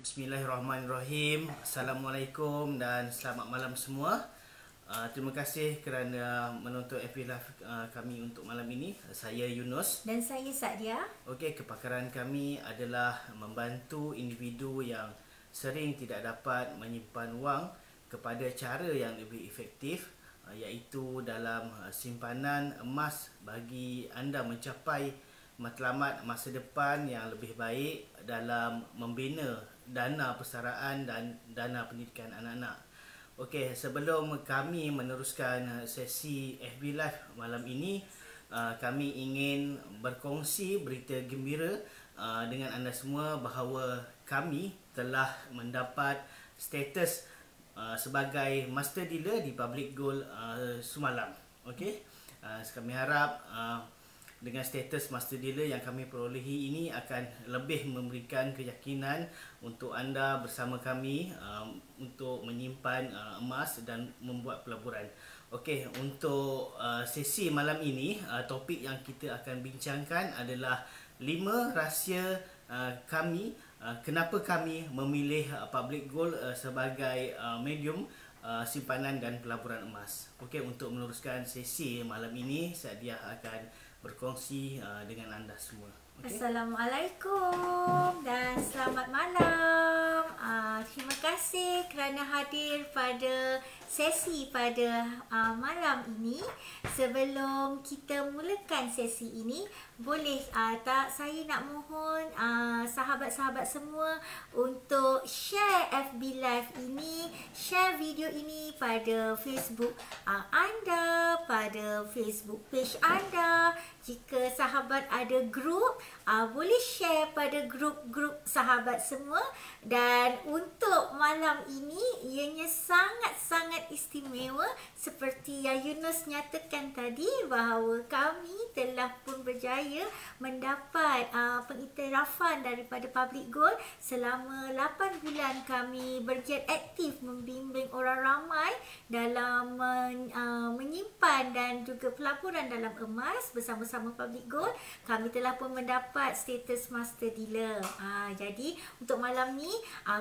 Bismillahirrahmanirrahim. Assalamualaikum dan selamat malam semua. Terima kasih kerana menonton FB Live kami untuk malam ini. Saya Yunus dan saya Sadia. Okey, kepakaran kami adalah membantu individu yang sering tidak dapat menyimpan wang kepada cara yang lebih efektif, iaitu dalam simpanan emas bagi anda mencapai matlamat masa depan yang lebih baik dalam membina dana persaraan dan dana pendidikan anak-anak. Okey, sebelum kami meneruskan sesi FB Live malam ini, kami ingin berkongsi berita gembira dengan anda semua bahawa kami telah mendapat status sebagai master dealer di Public Gold semalam. Okey, kami harap dengan status master dealer yang kami perolehi ini akan lebih memberikan keyakinan untuk anda bersama kami untuk menyimpan emas dan membuat pelaburan. Okey, untuk sesi malam ini, topik yang kita akan bincangkan adalah 5 rahsia kami, kenapa kami memilih Public Gold sebagai medium simpanan dan pelaburan emas. Okey, untuk meneruskan sesi malam ini, Sadia akan berkongsi dengan anda semua. Okay? Assalamualaikum dan selamat malam. Terima kasih kerana hadir pada sesi pada malam ini. Sebelum kita mulakan sesi ini, boleh tak saya nak mohon sahabat-sahabat semua untuk share FB Live ini, share video ini pada Facebook anda, pada Facebook page anda. Jika sahabat ada grup, boleh share pada grup-grup sahabat semua. Dan untuk malam ini, ianya sangat-sangat istimewa seperti yang Yunus nyatakan tadi, bahawa kami telah pun berjaya mendapat pengiktirafan daripada Public Gold. Selama 8 bulan kami bergiat aktif membimbing orang ramai dalam menyimpan dan juga pelaburan dalam emas bersama-sama Public Gold. Kami telah pun mendapat status master dealer. Jadi untuk malam ni,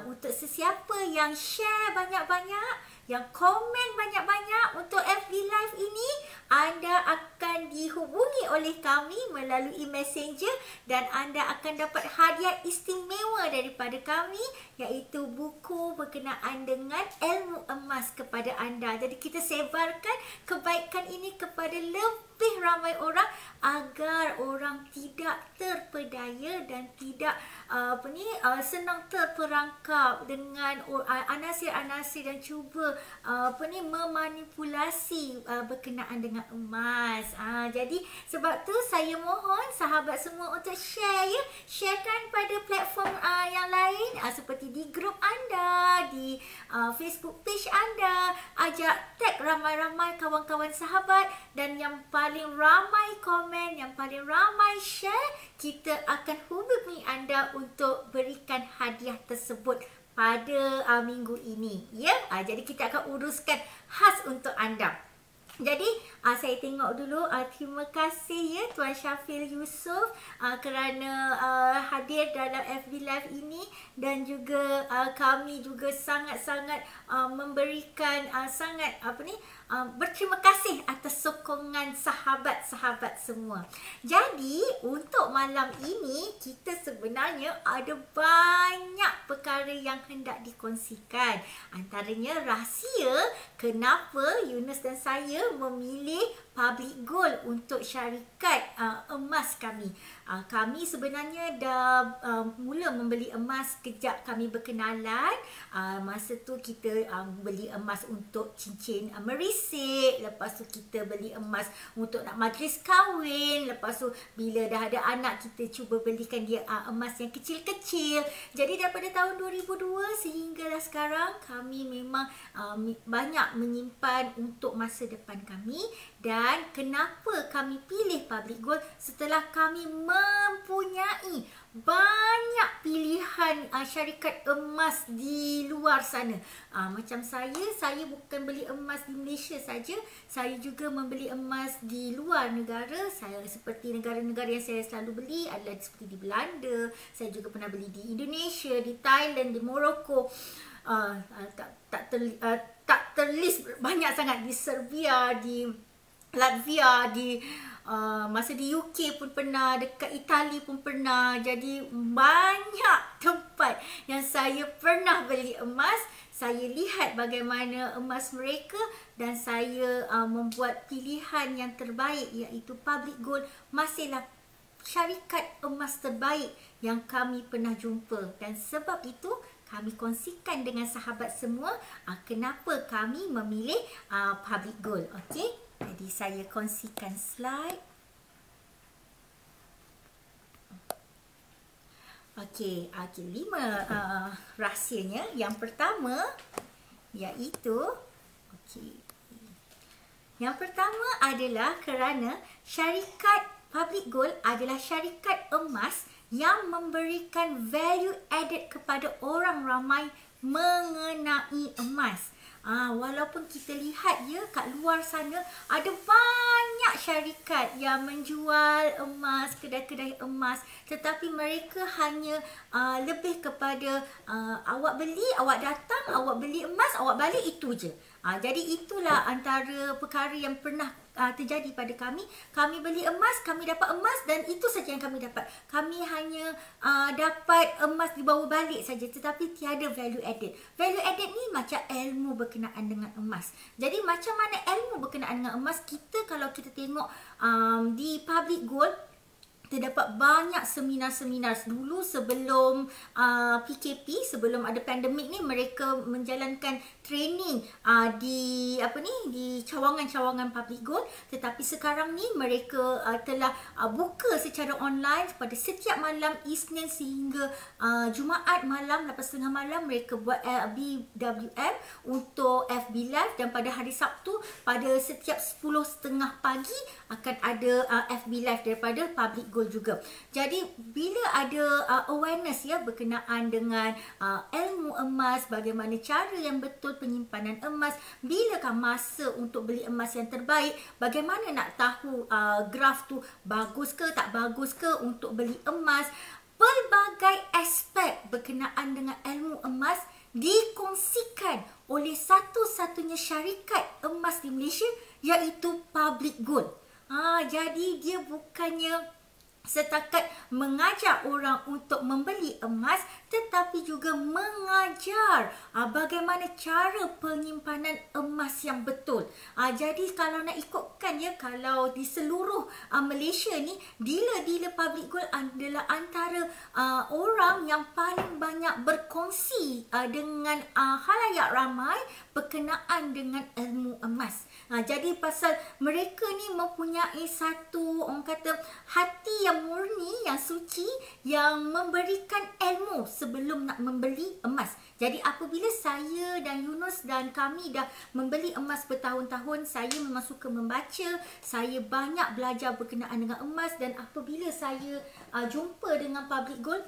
untuk sesiapa yang share banyak-banyak, yang komen banyak-banyak untuk FB Live ini, anda akan dihubungi oleh kami melalui messenger dan anda akan dapat hadiah istimewa daripada kami, iaitu buku berkenaan dengan ilmu emas kepada anda. Jadi kita sebarkan kebaikan ini kepada lebih ramai orang agar orang tidak terpedaya dan tidak senang terperangkap dengan anasir-anasir dan cuba memanipulasi berkenaan dengan emas. Jadi sebab tu saya mohon sahabat semua untuk share ya, sharekan pada platform yang lain seperti di grup anda, di Facebook page anda, ajak tag ramai-ramai kawan-kawan sahabat, dan yang paling ramai komen, yang paling ramai share, kita akan hubungi anda untuk berikan hadiah tersebut pada minggu ini ya. Jadi kita akan uruskan khas untuk anda. Jadi saya tengok dulu, terima kasih ya Tuan Syafil Yusof kerana hadir dalam FB Live ini, dan juga kami juga sangat-sangat memberikan berterima kasih atas sokongan sahabat-sahabat semua. Jadi untuk malam ini kita sebenarnya ada banyak perkara yang hendak dikongsikan. Antaranya rahsia kenapa Yunus dan saya memilih Public Gold untuk syarikat emas kami. Kami sebenarnya dah mula membeli emas kejap kami berkenalan. Masa tu kita beli emas untuk cincin merisik. Lepas tu kita beli emas untuk nak majlis kahwin. Lepas tu bila dah ada anak, kita cuba belikan dia emas yang kecil-kecil. Jadi daripada tahun 2002 sehinggalah sekarang, kami memang banyak menyimpan untuk masa depan kami. Dan Dan kenapa kami pilih Public Gold? Setelah kami mempunyai banyak pilihan syarikat emas di luar sana. Macam saya bukan beli emas di Malaysia saja, saya juga membeli emas di luar negara. Saya seperti negara-negara yang saya selalu beli adalah seperti di Belanda, saya juga pernah beli di Indonesia, di Thailand, di Morocco. Tak terlist banyak sangat, di Serbia, di Latvia, masa di UK pun pernah, dekat Itali pun pernah. Jadi banyak tempat yang saya pernah beli emas. Saya lihat bagaimana emas mereka dan saya membuat pilihan yang terbaik, iaitu Public Gold masihlah syarikat emas terbaik yang kami pernah jumpa. Dan sebab itu kami kongsikan dengan sahabat semua kenapa kami memilih Public Gold. Okey. Jadi saya kongsikan slide. Okey, 5 rahsianya. Yang pertama iaitu yang pertama adalah kerana syarikat Public Gold adalah syarikat emas yang memberikan value added kepada orang ramai mengenai emas. Walaupun kita lihat kat luar sana ada banyak syarikat yang menjual emas, kedai-kedai emas, tetapi mereka hanya lebih kepada awak beli, awak datang, awak beli emas, awak balik, itu je. Jadi itulah antara perkara yang pernah terjadi pada kami. Kami beli emas, kami dapat emas dan itu saja yang kami dapat. Kami hanya dapat emas dibawa balik saja, tetapi tiada value added. Value added ni macam ilmu berkenaan dengan emas. Jadi macam mana ilmu berkenaan dengan emas? Kalau kita tengok di Public Gold, terdapat banyak seminar-seminar. Dulu sebelum PKP, sebelum ada pandemik ni, mereka menjalankan training di cawangan-cawangan Public Gold. Tetapi sekarang ni mereka telah buka secara online pada setiap malam Isnin sehingga Jumaat malam 8:30 malam mereka buat BWM untuk FB Live, dan pada hari Sabtu pada setiap 10:30 pagi akan ada FB Live daripada Public Gold juga. Jadi bila ada awareness berkenaan dengan ilmu emas, bagaimana cara yang betul penyimpanan emas, bilakah masa untuk beli emas yang terbaik, bagaimana nak tahu graf tu bagus ke tak bagus ke untuk beli emas, pelbagai aspek berkenaan dengan ilmu emas dikongsikan oleh satu-satunya syarikat emas di Malaysia, iaitu Public Gold. Jadi dia bukannya setakat mengajak orang untuk membeli emas, tetapi juga mengajar bagaimana cara penyimpanan emas yang betul. Jadi kalau nak ikutkan kalau di seluruh Malaysia ni, dealer-dealer Public Gold adalah antara orang yang paling banyak berkongsi dengan khalayak ramai berkenaan dengan ilmu emas. Jadi pasal mereka ni mempunyai satu, orang kata, hati yang murni, yang suci, yang memberikan ilmu sebelum nak membeli emas. Jadi apabila saya dan Yunus dan kami dah membeli emas bertahun-tahun, saya memang suka membaca, saya banyak belajar berkenaan dengan emas, dan apabila saya jumpa dengan Public Gold,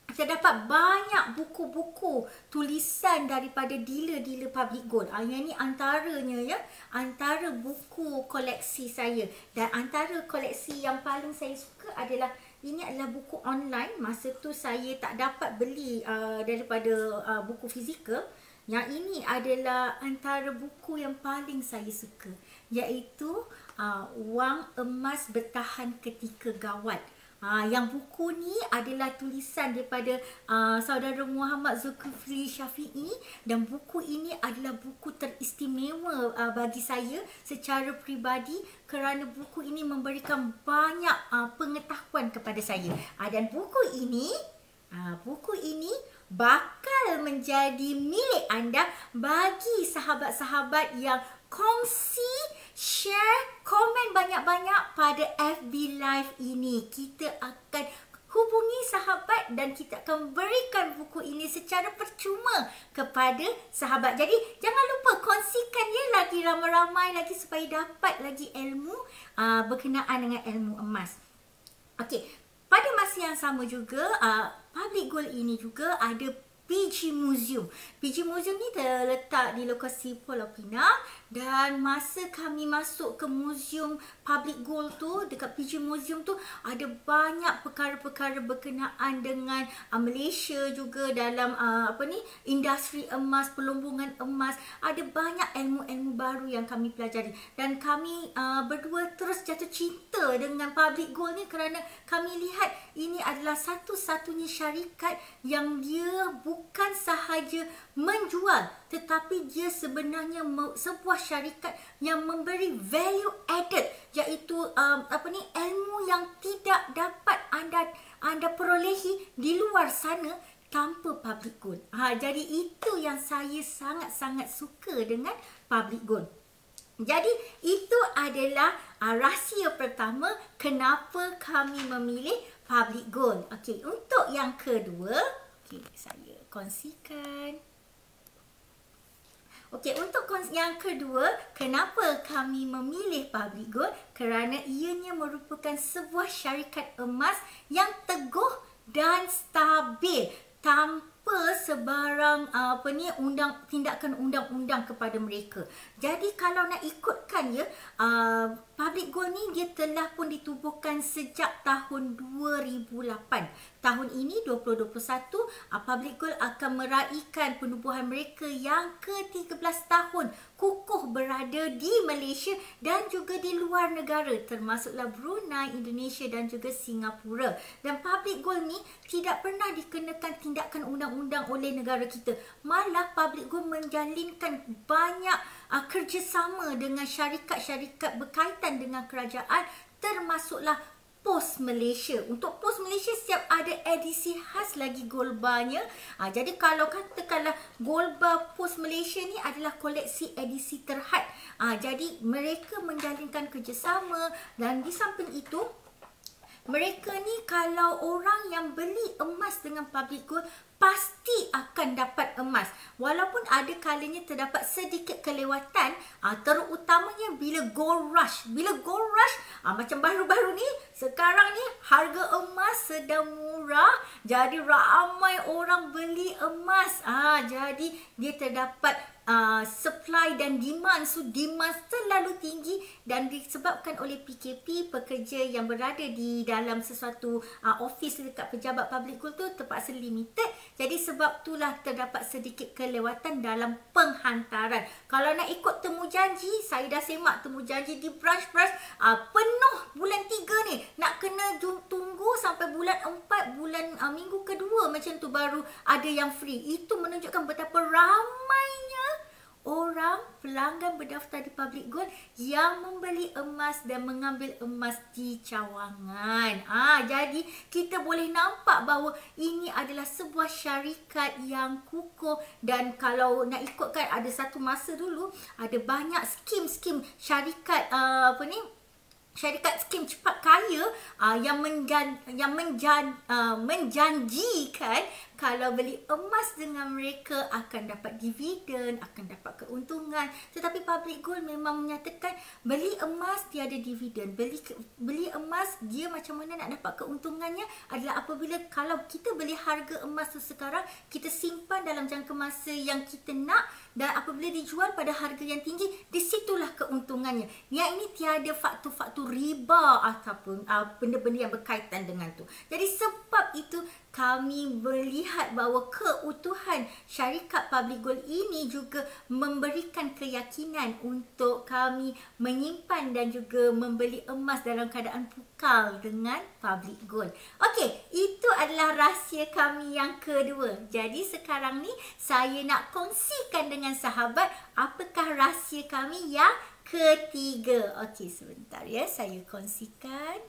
terdapat banyak buku-buku tulisan daripada dealer-dealer Public Gold. Yang ni antaranya antara buku koleksi saya. Dan antara koleksi yang paling saya suka adalah, ini adalah buku online. Masa tu saya tak dapat beli daripada buku fizikal. Yang ini adalah antara buku yang paling saya suka, iaitu Wang Emas Bertahan Ketika Gawat. Yang buku ni adalah tulisan daripada saudara Muhammad Zulkifli Syafi'i, dan buku ini adalah buku teristimewa bagi saya secara peribadi, kerana buku ini memberikan banyak pengetahuan kepada saya. Dan buku ini bakal menjadi milik anda bagi sahabat-sahabat yang kongsi, share, komen banyak-banyak pada FB Live ini. Kita akan hubungi sahabat dan kita akan berikan buku ini secara percuma kepada sahabat. Jadi jangan lupa kongsikan ya lagi ramai-ramai lagi supaya dapat lagi ilmu berkenaan dengan ilmu emas. Okey, pada masa yang sama juga Public Gold ini juga ada PG Museum. PG Museum ni terletak di lokasi Pulau Pinang, dan masa kami masuk ke Museum Public Gold tu, dekat PG Museum tu ada banyak perkara-perkara berkenaan dengan Malaysia juga dalam industri emas, pelumbungan emas. Ada banyak ilmu-ilmu baru yang kami pelajari, dan kami berdua terus jatuh cinta dengan Public Gold ni kerana kami lihat ini adalah satu-satunya syarikat yang dia bukan sahaja menjual, tetapi dia sebenarnya sebuah syarikat yang memberi value added, iaitu ilmu yang tidak dapat anda perolehi di luar sana tanpa Public Gold. Jadi itu yang saya sangat-sangat suka dengan Public Gold. Jadi itu adalah rahsia pertama kenapa kami memilih Public Gold. Okey, untuk yang kedua, saya kongsikan. Okey, untuk yang kedua, kenapa kami memilih Public Gold? Kerana ianya merupakan sebuah syarikat emas yang teguh dan stabil tanpa sebarang tindakan undang-undang kepada mereka. Jadi kalau nak ikutkan ya, Public Gold ni dia telah pun ditubuhkan sejak tahun 2008. Tahun ini 2021 Public Gold akan meraihkan penubuhan mereka yang ke-13 tahun kukuh berada di Malaysia dan juga di luar negara, termasuklah Brunei, Indonesia dan juga Singapura. Dan Public Gold ni tidak pernah dikenakan tindakan undang-undang oleh negara kita. Malah Public Gold menjalinkan banyak kerjasama dengan syarikat-syarikat berkaitan dengan kerajaan, termasuklah Pos Malaysia. Untuk Pos Malaysia setiap ada edisi khas lagi gold barnya. Jadi kalau katakanlah gold bar Pos Malaysia ni adalah koleksi edisi terhad. Jadi mereka menjalinkan kerjasama, dan di samping itu mereka ni kalau orang yang beli emas dengan Public Gold pasti akan dapat emas. Walaupun ada kalanya terdapat sedikit kelewatan, terutamanya bila gold rush. Bila gold rush, macam baru-baru ni, sekarang ni harga emas sedang murah, jadi ramai orang beli emas. Jadi dia terdapat supply dan demand. So demand terlalu tinggi, dan disebabkan oleh PKP, pekerja yang berada di dalam sesuatu office dekat pejabat Public Gold tu terpaksa limited. Jadi sebab itulah terdapat sedikit kelewatan dalam penghantaran. Kalau nak ikut temu janji, saya dah semak temu janji di branch-branch penuh bulan 3 ni. Nak kena tunggu sampai bulan 4, minggu kedua macam tu baru ada yang free. Itu menunjukkan betapa ramainya orang pelanggan berdaftar di Public Gold yang membeli emas dan mengambil emas di cawangan. Jadi kita boleh nampak bahawa ini adalah sebuah syarikat yang kukuh, dan kalau nak ikutkan ada satu masa dulu ada banyak skim-skim syarikat syarikat skim cepat kaya yang menjanjikan kalau beli emas dengan mereka akan dapat dividen, akan dapat keuntungan. Tetapi Public Gold memang menyatakan beli emas tiada dividen. Beli emas dia macam mana nak dapat keuntungannya adalah apabila kalau kita beli harga emas tu sekarang, kita simpan dalam jangka masa yang kita nak, dan apabila dijual pada harga yang tinggi, di situlah keuntungannya. Yang ini tiada faktor-faktor riba ataupun benda-benda yang berkaitan dengan tu. Jadi sebab itu kami melihat bahawa keutuhan syarikat Public Gold ini juga memberikan keyakinan untuk kami menyimpan dan juga membeli emas dalam keadaan pukal dengan Public Gold. Okey, itu adalah rahsia kami yang kedua. Jadi sekarang ni saya nak kongsikan dengan sahabat apakah rahsia kami yang ketiga. Okey, sebentar ya, saya kongsikan.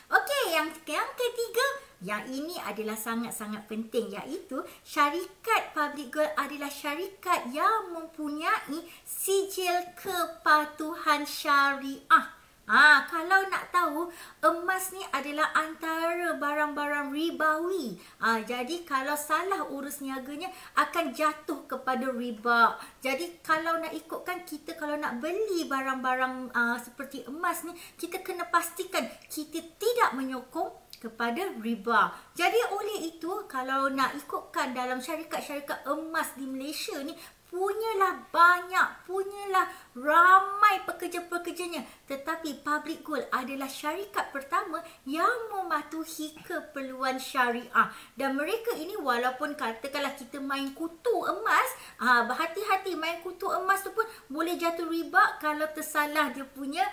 Okey, yang ketiga, yang ini adalah sangat-sangat penting, iaitu syarikat Public Gold adalah syarikat yang mempunyai sijil kepatuhan syariah. Kalau nak tahu, emas ni adalah antara barang-barang ribawi. Jadi kalau salah urus niaganya akan jatuh kepada riba. Jadi kalau nak ikutkan, kita kalau nak beli barang-barang seperti emas ni, kita kena pastikan kita tidak menyokong kepada riba. Jadi oleh itu, kalau nak ikutkan dalam syarikat-syarikat emas di Malaysia ni, punyalah banyak, punyalah ramai pekerja-pekerjanya. Tetapi Public Gold adalah syarikat pertama yang mematuhi keperluan syariah. Dan mereka ini walaupun katakanlah kita main kutu emas, berhati-hati, main kutu emas tu pun boleh jatuh riba kalau tersalah dia punya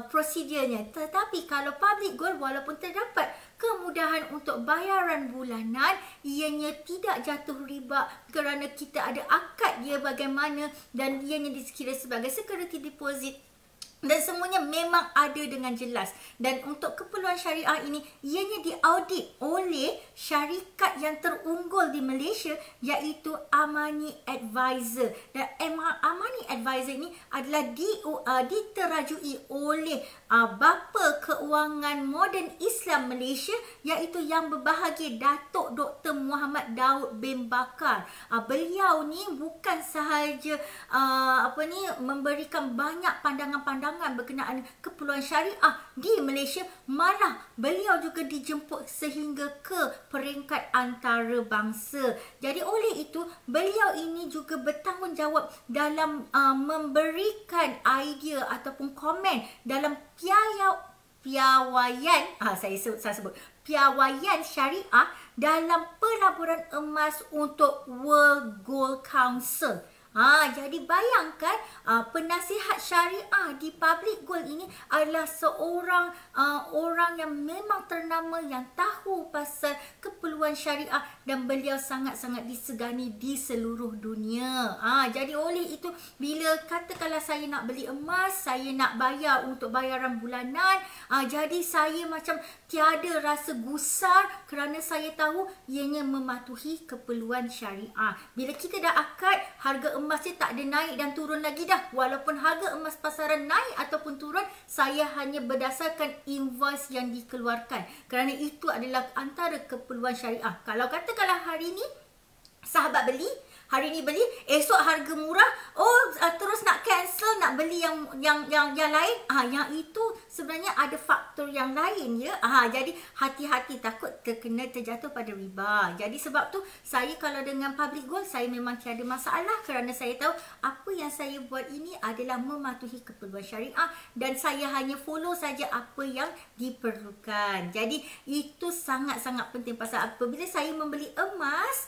prosedurnya. Tetapi kalau Public Gold walaupun terdapat kemudahan untuk bayaran bulanan, ianya tidak jatuh riba kerana kita ada akad dia bagaimana dan ianya dikira sebagai security deposit. Dan semuanya memang ada dengan jelas. Dan untuk keperluan syariah ini, ianya diaudit oleh syarikat yang terunggul di Malaysia, iaitu Amani Advisor. Dan Amani Advisor ini adalah diterajui oleh Bapa Keuangan Moden Islam Malaysia, iaitu yang berbahagia Datuk Dr. Muhammad Daud bin Bakar. Beliau ni bukan sahaja memberikan banyak pandangan-pandangan berkenaan keperluan syariah di Malaysia, malah beliau juga dijemput sehingga ke peringkat antarabangsa. Jadi oleh itu, beliau ini juga bertanggungjawab dalam memberikan idea ataupun komen dalam piawaian piawaian syariah dalam pelaburan emas untuk World Gold Council. Jadi bayangkan penasihat syariah di Public Gold ini adalah seorang orang yang memang ternama, yang tahu pasal keperluan syariah, dan beliau sangat-sangat disegani di seluruh dunia. Jadi oleh itu, bila katakanlah saya nak beli emas, saya nak bayar untuk bayaran bulanan, jadi saya macam tiada rasa gusar kerana saya tahu ianya mematuhi keperluan syariah. Bila kita dah akad, harga emas dia tak ada naik dan turun lagi dah. Walaupun harga emas pasaran naik ataupun turun, saya hanya berdasarkan invoice yang dikeluarkan. Kerana itu adalah antara keperluan syariah. Kalau katakanlah hari ni sahabat beli, hari ni beli, esok harga murah, terus nak cancel, nak beli yang lain, yang itu sebenarnya ada faktor yang lain ya. Jadi hati-hati, takut terjatuh pada riba. Jadi sebab tu saya kalau dengan Public Gold, saya memang tiada masalah kerana saya tahu apa yang saya buat ini adalah mematuhi keperluan syariah dan saya hanya follow saja apa yang diperlukan. Jadi itu sangat-sangat penting pasal apabila saya membeli emas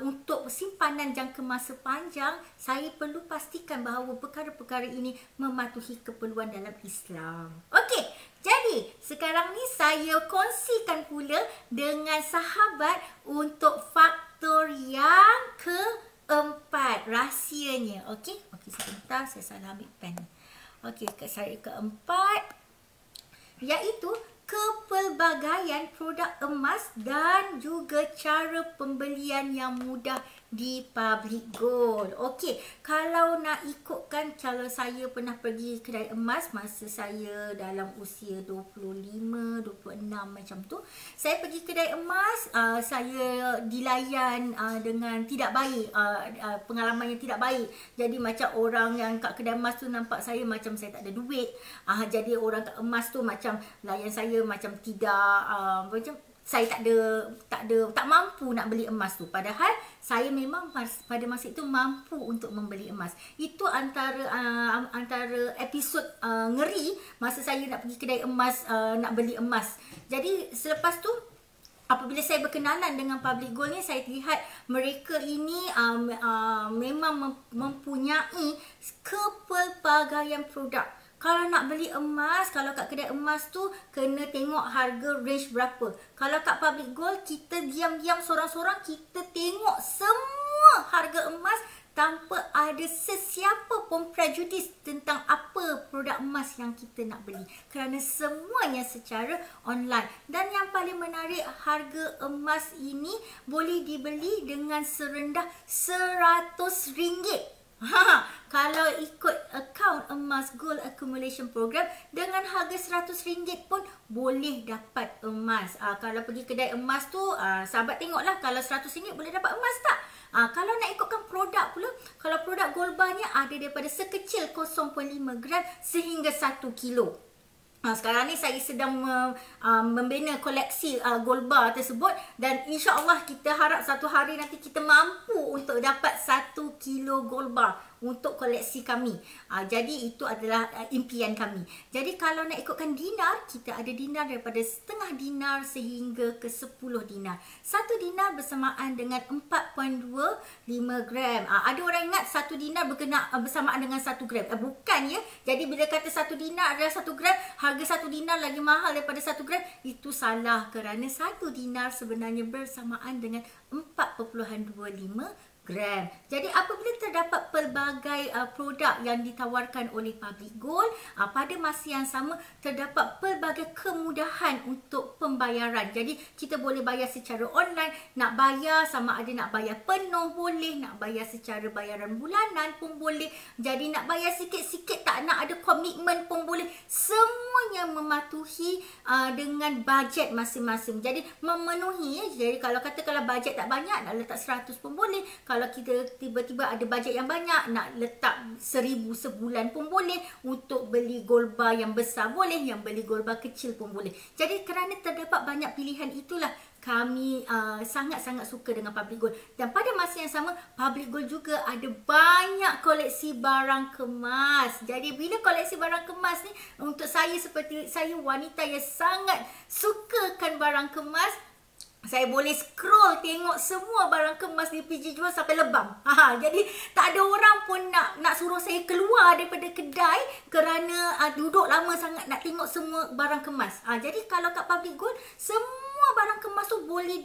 untuk simpanan jangka masa panjang, saya perlu pastikan bahawa perkara-perkara ini mematuhi keperluan dalam Islam. Okey, jadi sekarang ni saya kongsikan pula dengan sahabat untuk faktor yang keempat, rahsianya. Okey, sebentar saya salah ambil pen. Okey, saya keempat, iaitu kepelbagaian produk emas dan juga cara pembelian yang mudah di Public Gold. Okey, kalau nak ikutkan, kalau saya pernah pergi kedai emas masa saya dalam usia 25, 26 macam tu, saya pergi kedai emas, saya dilayan dengan tidak baik, pengalaman yang tidak baik. Jadi macam orang yang kat kedai emas tu nampak saya macam saya tak ada duit. Jadi orang kat emas tu macam layan saya macam tidak, macam saya tak mampu nak beli emas tu. Padahal saya memang pada masa itu mampu untuk membeli emas. Itu antara episod ngeri masa saya nak pergi kedai emas, nak beli emas. Jadi selepas tu, apabila saya berkenalan dengan Public Gold ni, saya lihat mereka ini memang mempunyai kepelbagaian produk. Kalau nak beli emas, kalau kat kedai emas tu kena tengok harga range berapa. Kalau kat Public Gold, kita diam-diam sorang-sorang, kita tengok semua harga emas tanpa ada sesiapa pun prejudis tentang apa produk emas yang kita nak beli. Kerana semuanya secara online. Dan yang paling menarik, harga emas ini boleh dibeli dengan serendah RM100. Kalau ikut akaun emas Gold Accumulation Program dengan harga RM100 pun boleh dapat emas. Kalau pergi kedai emas tu, sahabat tengoklah kalau RM100 boleh dapat emas tak? Kalau nak ikutkan produk pula, kalau produk gold barnya ada daripada sekecil 0.5 gram sehingga 1 kilo. Sekarang ni saya sedang membina koleksi gold bar tersebut dan insya-Allah kita harap satu hari nanti kita mampu untuk dapat 1 kilo gold bar untuk koleksi kami. Jadi itu adalah impian kami. Jadi kalau nak ikutkan dinar, kita ada dinar daripada setengah dinar sehingga ke 10 dinar. 1 dinar bersamaan dengan 4.25 gram. Ada orang ingat 1 dinar bersamaan dengan 1 gram. Bukan ya. Jadi bila kata 1 dinar adalah 1 gram, harga 1 dinar lagi mahal daripada 1 gram, itu salah kerana 1 dinar sebenarnya bersamaan dengan 4.25 gram. Jadi apabila terdapat pelbagai produk yang ditawarkan oleh Public Gold, pada masa yang sama terdapat pelbagai kemudahan untuk pembayaran. Jadi kita boleh bayar secara online, nak bayar sama ada nak bayar penuh boleh, nak bayar secara bayaran bulanan pun boleh. Jadi nak bayar sikit-sikit tak nak ada komitmen pun boleh. Semuanya mematuhi dengan bajet masing-masing. Jadi memenuhi ya. Jadi kalau bajet tak banyak, nak letak 100 pun boleh. Kalau kita tiba-tiba ada bajet yang banyak, nak letak 1000 sebulan pun boleh. Untuk beli gold bar yang besar boleh, yang beli gold bar kecil pun boleh. Jadi kerana terdapat banyak pilihan itulah kami sangat-sangat suka dengan Public Gold. Dan pada masa yang sama, Public Gold juga ada banyak koleksi barang kemas. Jadi bila koleksi barang kemas ni, untuk saya seperti saya wanita yang sangat sukakan barang kemas, saya boleh scroll tengok semua barang kemas di PG Jual sampai lebam. Jadi tak ada orang pun nak suruh saya keluar daripada kedai kerana duduk lama sangat nak tengok semua barang kemas. Jadi kalau kat Public Gold, semua barang kemas tu boleh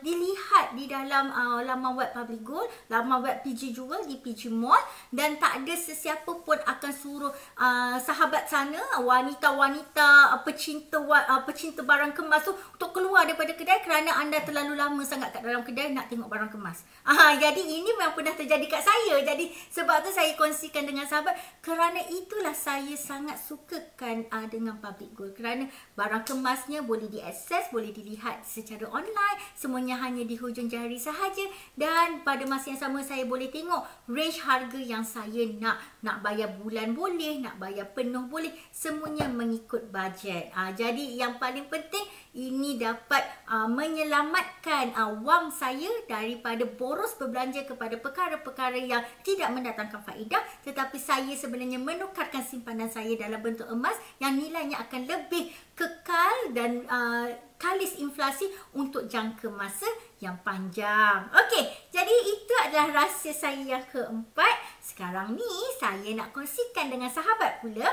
dilihat di dalam laman web Public Gold, laman web PG Jual di PG Mall, dan tak ada sesiapa pun akan suruh sahabat sana, wanita-wanita pecinta barang kemas tu untuk keluar daripada kedai kerana anda terlalu lama sangat kat dalam kedai nak tengok barang kemas. Jadi ini memang pernah terjadi kat saya. Jadi sebab tu saya kongsikan dengan sahabat, kerana itulah saya sangat sukakan dengan Public Gold. Kerana barang kemasnya boleh diakses, boleh dilihat secara online, semuanya hanya di hujung jari sahaja, dan pada masa yang sama saya boleh tengok range harga yang saya nak bayar bulan boleh, nak bayar penuh boleh, semuanya mengikut bajet. Jadi yang paling penting, ini dapat menyelamatkan wang saya daripada boros berbelanja kepada perkara-perkara yang tidak mendatangkan faedah, tetapi saya sebenarnya menukarkan simpanan saya dalam bentuk emas yang nilainya akan lebih kekal dan kalis inflasi untuk jangka masa yang panjang. Okey, jadi itu adalah rahsia saya yang keempat. Sekarang ni saya nak kongsikan dengan sahabat pula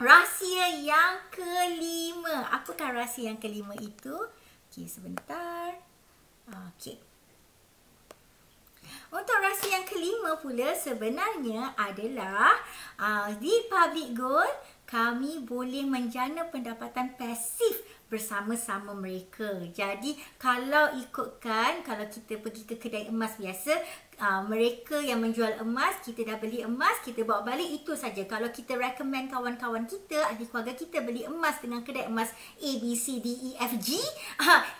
rahsia yang kelima. Apakah rahsia yang kelima itu? Okey, sebentar. Okey. Untuk rahsia yang kelima pula sebenarnya adalah di Public Gold kami boleh menjana pendapatan pasif bersama-sama mereka. Jadi kalau ikutkan, kalau kita pergi ke kedai emas biasa, mereka yang menjual emas, kita dah beli emas, kita bawa balik, itu saja. Kalau kita recommend kawan-kawan kita, ahli keluarga kita beli emas dengan kedai emas A, B, C, D, E, F, G,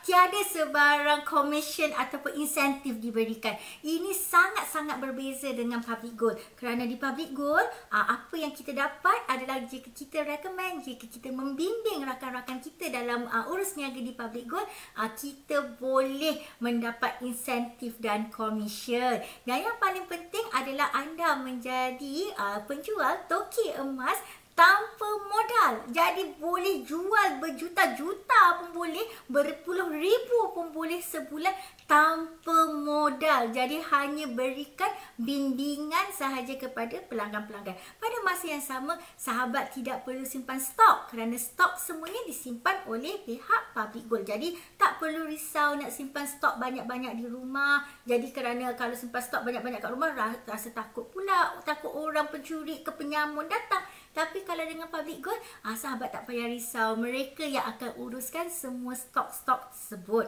tiada sebarang commission ataupun insentif diberikan. Ini sangat-sangat berbeza dengan Public Gold. Kerana di Public Gold, apa yang kita dapat adalah jika kita recommend, jika kita membimbing rakan-rakan kita dalam urus niaga di Public Gold, kita boleh mendapat insentif dan commission. Dan yang paling penting adalah anda menjadi penjual toki emas tanpa modal. Jadi boleh jual berjuta-juta pun boleh, berpuluh ribu pun boleh sebulan tanpa modal. Jadi hanya berikan bimbingan sahaja kepada pelanggan-pelanggan. Pada masa yang sama, sahabat tidak perlu simpan stok kerana stok semuanya disimpan oleh pihak Public Gold. Jadi tak perlu risau nak simpan stok banyak-banyak di rumah. Jadi kerana kalau simpan stok banyak-banyak kat rumah, rasa takut pula, takut orang pencuri ke penyamun datang. Tapi kalau dengan Public Gold, sahabat tak payah risau. Mereka yang akan uruskan semua stok-stok tersebut.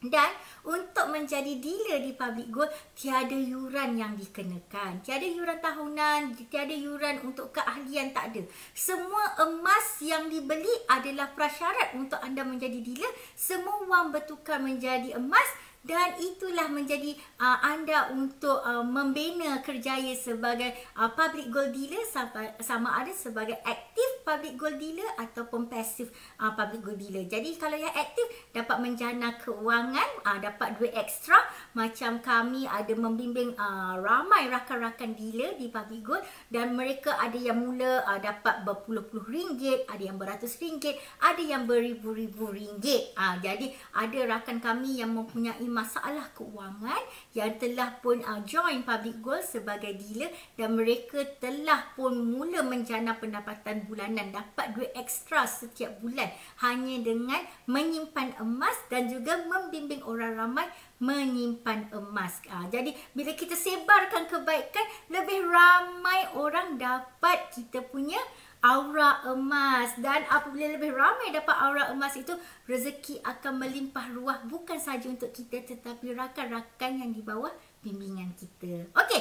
Dan untuk menjadi dealer di Public Gold, tiada yuran yang dikenakan. Tiada yuran tahunan, tiada yuran untuk keahlian, tak ada. Semua emas yang dibeli adalah prasyarat untuk anda menjadi dealer. Semua wang bertukar menjadi emas. Dan itulah menjadi anda untuk membina kerjaya sebagai public gold dealer, sama ada sebagai aktif public gold dealer ataupun pasif public gold dealer. Jadi kalau yang aktif dapat menjana keuangan, dapat duit ekstra. Macam kami ada membimbing ramai rakan-rakan dealer di public gold, dan mereka ada yang mula dapat berpuluh-puluh ringgit, ada yang beratus ringgit, ada yang beribu-ribu ringgit. Jadi ada rakan kami yang mempunyai masalah keuangan yang telah pun join Public Gold sebagai dealer, dan mereka telah pun mula menjana pendapatan bulanan, dapat duit ekstra setiap bulan hanya dengan menyimpan emas dan juga membimbing orang ramai menyimpan emas. Jadi bila kita sebarkan kebaikan, lebih ramai orang dapat kita punya aura emas. Dan apabila lebih ramai dapat aura emas itu, rezeki akan melimpah ruah, bukan saja untuk kita tetapi rakan-rakan yang di bawah bimbingan kita. Okey,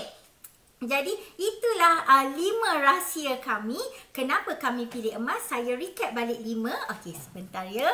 jadi itulah 5 rahsia kami. Kenapa kami pilih emas? Saya recap balik 5. Okey, sebentar ya.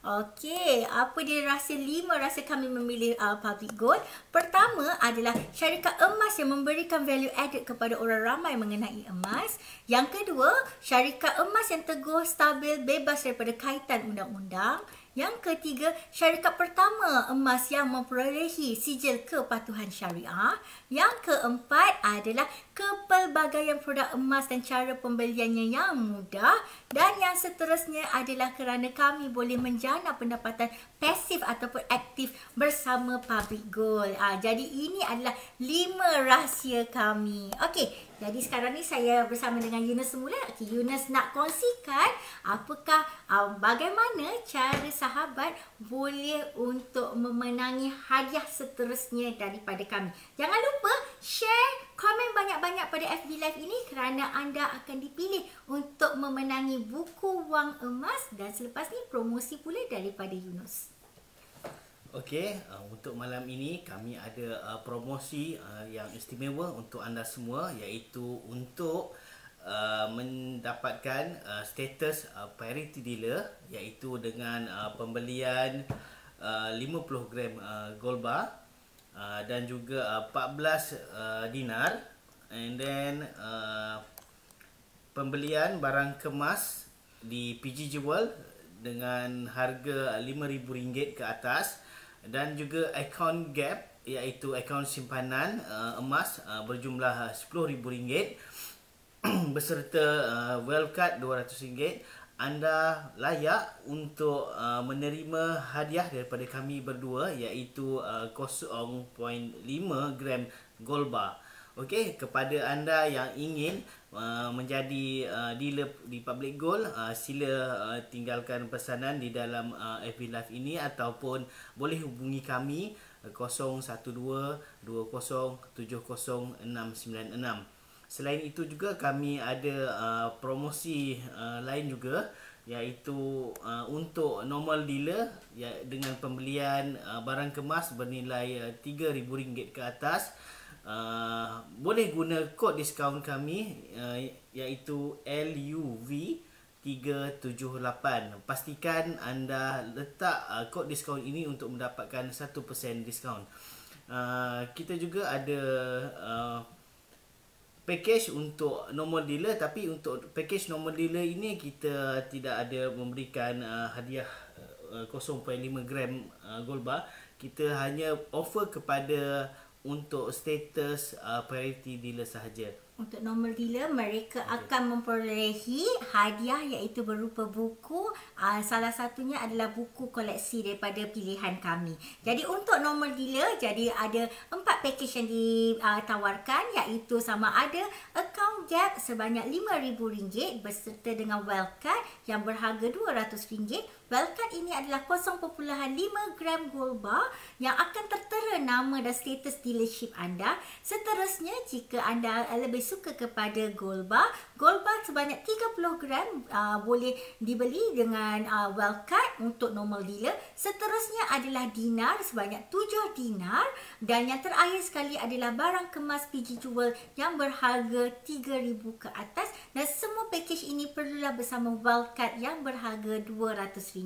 Okey, apa dia rahsia 5 rahsia kami memilih Public Gold? Pertama adalah syarikat emas yang memberikan value added kepada orang ramai mengenai emas. Yang kedua, syarikat emas yang teguh, stabil, bebas daripada kaitan undang-undang. Yang ketiga, syarikat pertama emas yang memperolehi sijil kepatuhan syariah. Yang keempat adalah kepelbagaian produk emas dan cara pembeliannya yang mudah. Dan yang seterusnya adalah kerana kami boleh menjana pendapatan pasif ataupun aktif bersama Public Gold. Jadi ini adalah 5 rahsia kami. Okey. Jadi sekarang ni saya bersama dengan Yunus semula. Okay, Yunus nak kongsikan apakah bagaimana cara sahabat boleh untuk memenangi hadiah seterusnya daripada kami. Jangan lupa share, komen banyak-banyak pada FB Live ini kerana anda akan dipilih untuk memenangi buku wang emas, dan selepas ni promosi pula daripada Yunus. Okey, untuk malam ini kami ada promosi yang istimewa untuk anda semua, iaitu untuk mendapatkan status priority dealer, iaitu dengan pembelian 50 gram gold bar dan juga 14 dinar, and then pembelian barang kemas di PG Jewel dengan harga RM5,000 ke atas, dan juga akaun gap, iaitu akaun simpanan emas berjumlah RM10,000 beserta wildcard RM200. Anda layak untuk menerima hadiah daripada kami berdua, iaitu 0.5 gram gold bar. Okey, kepada anda yang ingin menjadi dealer di Public Gold, sila tinggalkan pesanan di dalam FB Live ini, ataupun boleh hubungi kami 012-2070-696. Selain itu juga kami ada promosi lain juga, iaitu untuk normal dealer dengan pembelian barang kemas bernilai RM3,000 ke atas. Boleh guna kod diskaun kami, iaitu LUV378. Pastikan anda letak kod diskaun ini untuk mendapatkan 1% diskaun. Kita juga ada package untuk normal dealer, tapi untuk package normal dealer ini kita tidak ada memberikan hadiah 0.5 gram gold bar. Kita hanya offer kepada untuk status priority dealer sahaja. Untuk normal dealer, mereka akan memperolehi hadiah iaitu berupa buku. Salah satunya adalah buku koleksi daripada pilihan kami. Jadi untuk normal dealer, jadi ada 4 package yang ditawarkan, iaitu sama ada account gap sebanyak RM5,000 beserta dengan wildcard, yang berharga RM200. Wildcard ini adalah 0.5 gram gold bar yang akan tertera nama dan status dealership anda. Seterusnya, jika anda lebih suka kepada gold bar sebanyak 30 gram boleh dibeli dengan wildcard untuk normal dealer. Seterusnya adalah dinar sebanyak 7 dinar, dan yang terakhir sekali adalah barang kemas PG Jewel yang berharga RM3,000 ke atas, dan semua pakej ini perlulah bersama wildcard yang berharga RM200.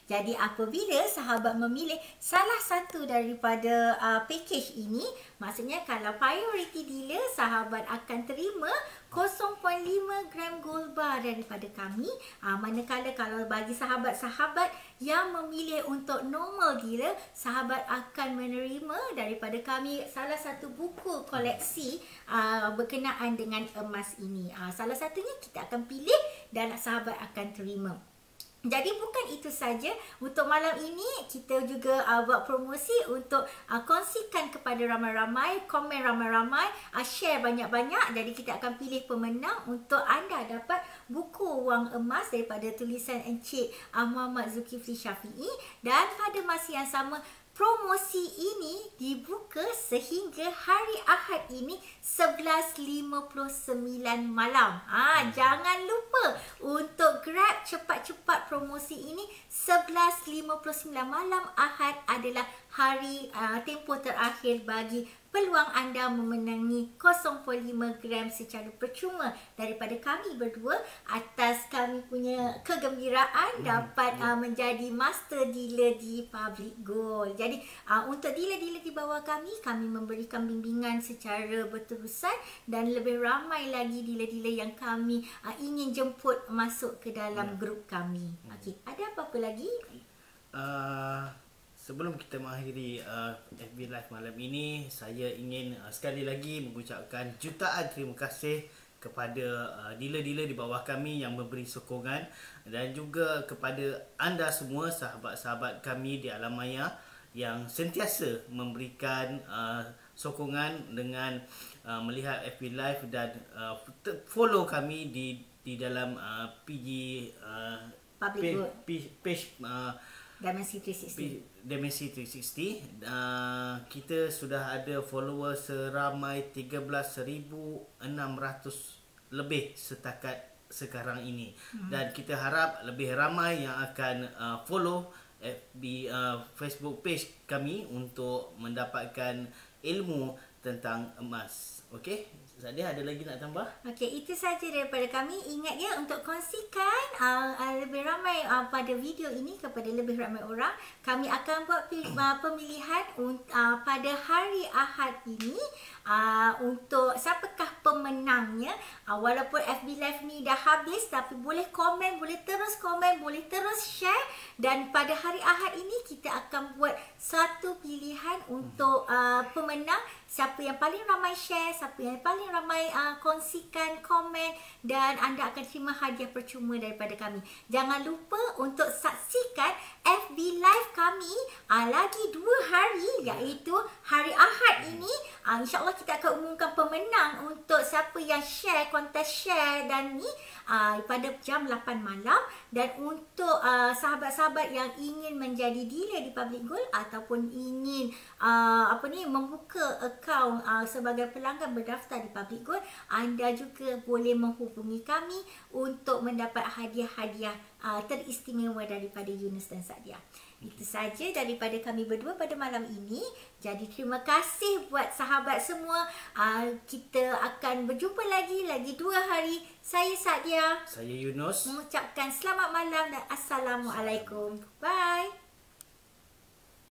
Jadi apabila sahabat memilih salah satu daripada pakej ini, maksudnya kalau priority dealer, sahabat akan terima 0.5 gram gold bar daripada kami. Manakala kalau bagi sahabat-sahabat yang memilih untuk normal dealer, sahabat akan menerima daripada kami salah satu buku koleksi berkenaan dengan emas ini. Salah satunya kita akan pilih dan sahabat akan terima. Jadi bukan itu saja, untuk malam ini kita juga buat promosi untuk kongsikan kepada ramai-ramai, komen ramai-ramai, share banyak-banyak. Jadi kita akan pilih pemenang untuk anda dapat buku wang emas daripada tulisan Encik Muhammad Zulkifli Syafiee. Dan pada masa yang sama, promosi ini dibuka sehingga hari Ahad ini 11.59 malam. Jangan lupa untuk grab cepat-cepat promosi ini. 11.59 malam Ahad adalah hari tempoh terakhir bagi peluang anda memenangi 0.5 gram secara percuma daripada kami berdua, atas kami punya kegembiraan dapat menjadi master dealer di Public Gold. Jadi untuk dealer-dealer di bawah kami memberikan bimbingan secara berterusan, dan lebih ramai lagi dealer-dealer yang kami ingin jemput masuk ke dalam grup kami. Okey, ada apa-apa lagi? Sebelum kita mengakhiri FB Live malam ini, saya ingin sekali lagi mengucapkan jutaan terima kasih kepada dealer-dealer di bawah kami yang memberi sokongan, dan juga kepada anda semua sahabat-sahabat kami di alam maya yang sentiasa memberikan sokongan dengan melihat FB Live dan follow kami di dalam PG page Dimensity 360. Dimensity 360. Kita sudah ada follower seramai 13,600 lebih setakat sekarang ini. Dan kita harap lebih ramai yang akan follow FB Facebook page kami untuk mendapatkan ilmu tentang emas. Okey? Zadia, ada lagi nak tambah? Okey, itu saja daripada kami. Ingat ya, untuk kongsikan lebih ramai pada video ini kepada lebih ramai orang. Kami akan buat pemilihan pada hari Ahad ini untuk siapakah pemenangnya. Walaupun FB Live ni dah habis, tapi boleh komen, boleh terus komen, boleh terus share. Dan pada hari Ahad ini kita akan buat satu pilihan untuk pemenang. Siapa yang paling ramai share, siapa yang paling ramai kongsikan, komen, dan anda akan terima hadiah percuma daripada kami. Jangan lupa untuk saksikan FB Live kami lagi 2 hari, iaitu hari Ahad ini. InsyaAllah kita akan umumkan pemenang untuk siapa yang share, kontes share dan ni pada jam 8 malam. Dan untuk sahabat-sahabat yang ingin menjadi dealer di Public Gold ataupun ingin membuka akaun sebagai pelanggan berdaftar di Public Gold, anda juga boleh menghubungi kami untuk mendapat hadiah-hadiah teristimewa daripada Yunus dan Sadia. Itu saja daripada kami berdua pada malam ini. Jadi terima kasih buat sahabat semua. Kita akan berjumpa lagi 2 hari. Saya Sadia. Saya Yunus. Mengucapkan selamat malam dan Assalamualaikum. Bye.